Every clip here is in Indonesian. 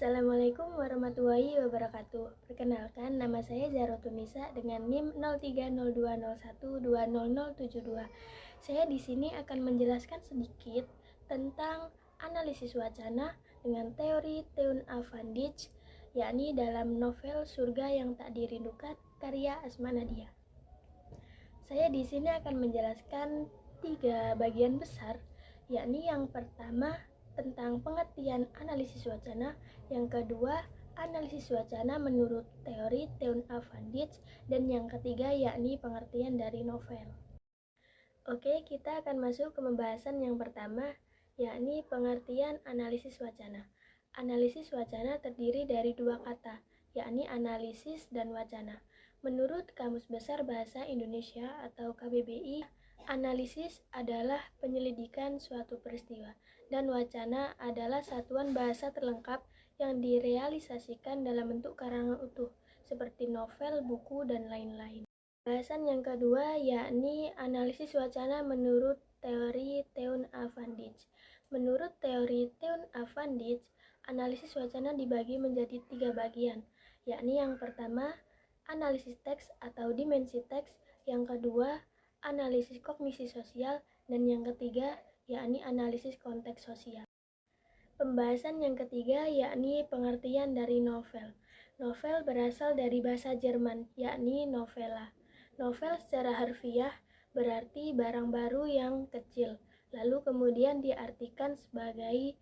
Assalamualaikum warahmatullahi wabarakatuh. Perkenalkan, nama saya Zahratul Nisa dengan NIM 030201200072. Saya di sini akan menjelaskan sedikit tentang analisis wacana dengan teori Teun Van Dijk, yakni dalam novel Surga yang Tak Dirindukan karya Asma Nadia. Saya di sini akan menjelaskan 3 bagian besar, yakni yang pertama tentang pengertian analisis wacana, yang kedua analisis wacana menurut teori Teun Van Dijk, dan yang ketiga yakni pengertian dari novel. Oke, kita akan masuk ke pembahasan yang pertama, yakni pengertian analisis wacana. Analisis wacana terdiri dari 2 kata, yakni analisis dan wacana. Menurut Kamus Besar Bahasa Indonesia atau KBBI, analisis adalah penyelidikan suatu peristiwa, dan wacana adalah satuan bahasa terlengkap yang direalisasikan dalam bentuk karangan utuh, seperti novel, buku, dan lain-lain. Bahasan yang kedua yakni analisis wacana menurut teori Teun Van Dijk. Menurut teori Teun Van Dijk, analisis wacana dibagi menjadi 3 bagian, yakni yang pertama analisis teks atau dimensi teks, yang kedua analisis kognisi sosial, dan yang ketiga yakni analisis konteks sosial. Pembahasan yang ketiga yakni pengertian dari novel. Novel berasal dari bahasa Jerman, yakni novella. Novel secara harfiah berarti barang baru yang kecil, lalu kemudian diartikan sebagai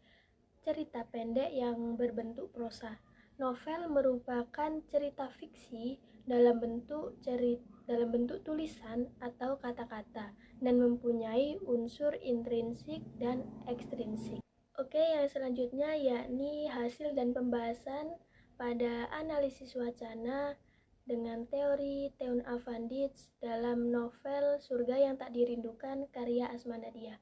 cerita pendek yang berbentuk prosa. Novel merupakan cerita fiksi dalam bentuk tulisan atau kata-kata dan mempunyai unsur intrinsik dan ekstrinsik. Oke, yang selanjutnya yakni hasil dan pembahasan pada analisis wacana dengan teori Teun Van Dijk dalam novel Surga yang Tak Dirindukan karya Asma Nadia.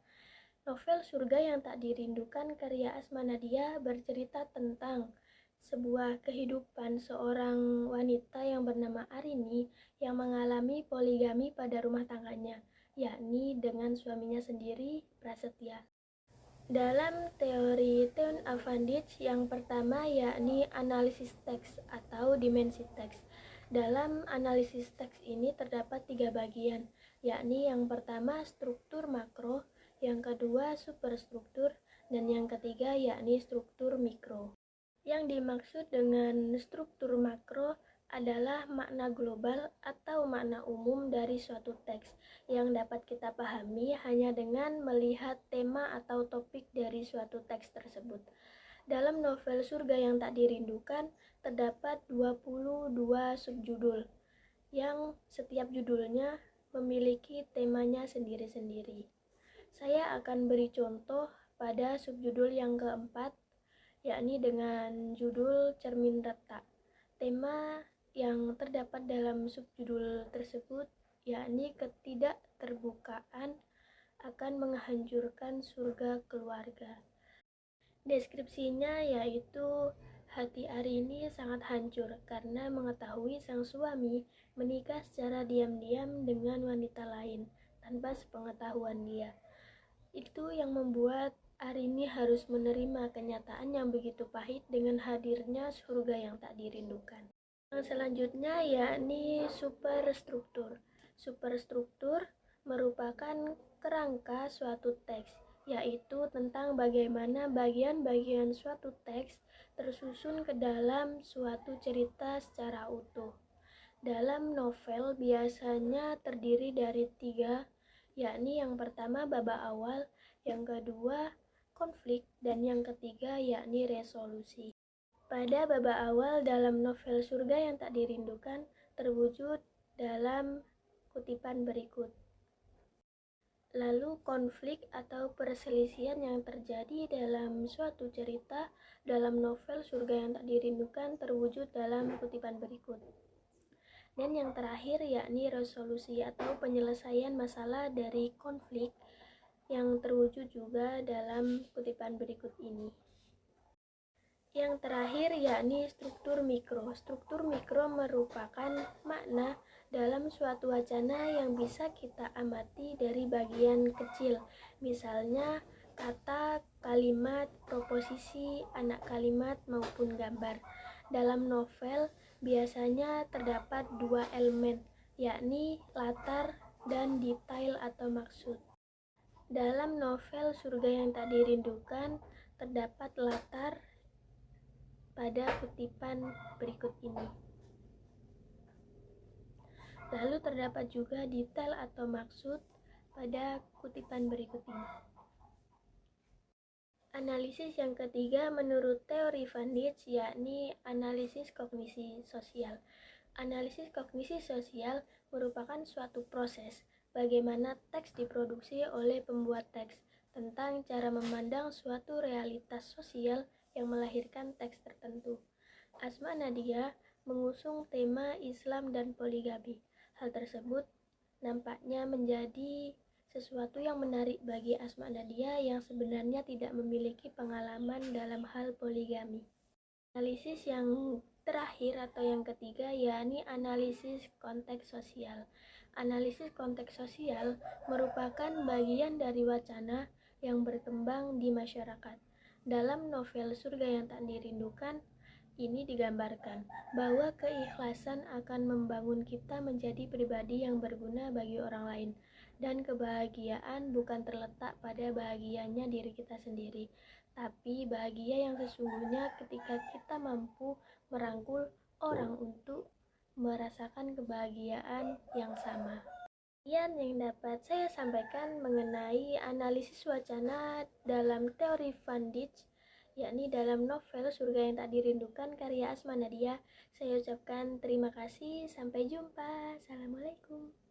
Novel Surga yang Tak Dirindukan karya Asma Nadia bercerita tentang sebuah kehidupan seorang wanita yang bernama Arini yang mengalami poligami pada rumah tangganya, yakni dengan suaminya sendiri, Prasetya. Dalam teori Teun Van Dijk yang pertama yakni analisis teks atau dimensi teks. Dalam analisis teks ini terdapat 3 bagian, yakni yang pertama struktur makro, yang kedua superstruktur, dan yang ketiga yakni struktur mikro. Yang dimaksud dengan struktur makro adalah makna global atau makna umum dari suatu teks yang dapat kita pahami hanya dengan melihat tema atau topik dari suatu teks tersebut. Dalam novel Surga yang Tak Dirindukan terdapat 22 subjudul yang setiap judulnya memiliki temanya sendiri-sendiri. Saya akan beri contoh pada subjudul yang keempat, yakni dengan judul Cermin Retak. Tema yang terdapat dalam subjudul tersebut yakni ketidakterbukaan akan menghancurkan surga keluarga. Deskripsinya yaitu hati Arini sangat hancur karena mengetahui sang suami menikah secara diam-diam dengan wanita lain tanpa sepengetahuan dia. Itu yang membuat Arini harus menerima kenyataan yang begitu pahit dengan hadirnya surga yang tak dirindukan. Yang selanjutnya yakni superstruktur. Superstruktur merupakan kerangka suatu teks, yaitu tentang bagaimana bagian-bagian suatu teks tersusun ke dalam suatu cerita secara utuh. Dalam novel biasanya terdiri dari 3, yakni yang pertama babak awal, yang kedua konflik, dan yang ketiga yakni resolusi. Pada babak awal dalam novel Surga yang Tak Dirindukan terwujud dalam kutipan berikut. Lalu konflik atau perselisihan yang terjadi dalam suatu cerita dalam novel Surga yang Tak Dirindukan terwujud dalam kutipan berikut. Dan yang terakhir yakni resolusi atau penyelesaian masalah dari konflik yang terwujud juga dalam kutipan berikut ini. Yang terakhir yakni struktur mikro. Struktur mikro merupakan makna dalam suatu wacana yang bisa kita amati dari bagian kecil. Misalnya kata, kalimat, proposisi, anak kalimat, maupun gambar. Dalam novel biasanya terdapat dua elemen, yakni latar dan detail atau maksud. Dalam novel Surga yang Tak Dirindukan terdapat latar pada kutipan berikut ini. Lalu terdapat juga detail atau maksud pada kutipan berikut ini. Analisis yang ketiga menurut teori Van Dijk yakni analisis kognisi sosial. Analisis kognisi sosial merupakan suatu proses bagaimana teks diproduksi oleh pembuat teks tentang cara memandang suatu realitas sosial yang melahirkan teks tertentu. Asma Nadia mengusung tema Islam dan poligami. Hal tersebut nampaknya menjadi sesuatu yang menarik bagi Asma Nadia yang sebenarnya tidak memiliki pengalaman dalam hal poligami. Analisis yang terakhir atau yang ketiga yakni analisis konteks sosial. Analisis konteks sosial merupakan bagian dari wacana yang berkembang di masyarakat. Dalam novel Surga yang Tak Dirindukan, ini digambarkan bahwa keikhlasan akan membangun kita menjadi pribadi yang berguna bagi orang lain, dan kebahagiaan bukan terletak pada bahagianya diri kita sendiri, tapi bahagia yang sesungguhnya ketika kita mampu merangkul orang untuk merasakan kebahagiaan yang sama. Sekian yang dapat saya sampaikan mengenai analisis wacana dalam teori Van Dijk, yakni dalam novel Surga yang Tak Dirindukan karya Asma Nadia. Saya ucapkan terima kasih, sampai jumpa. Assalamualaikum.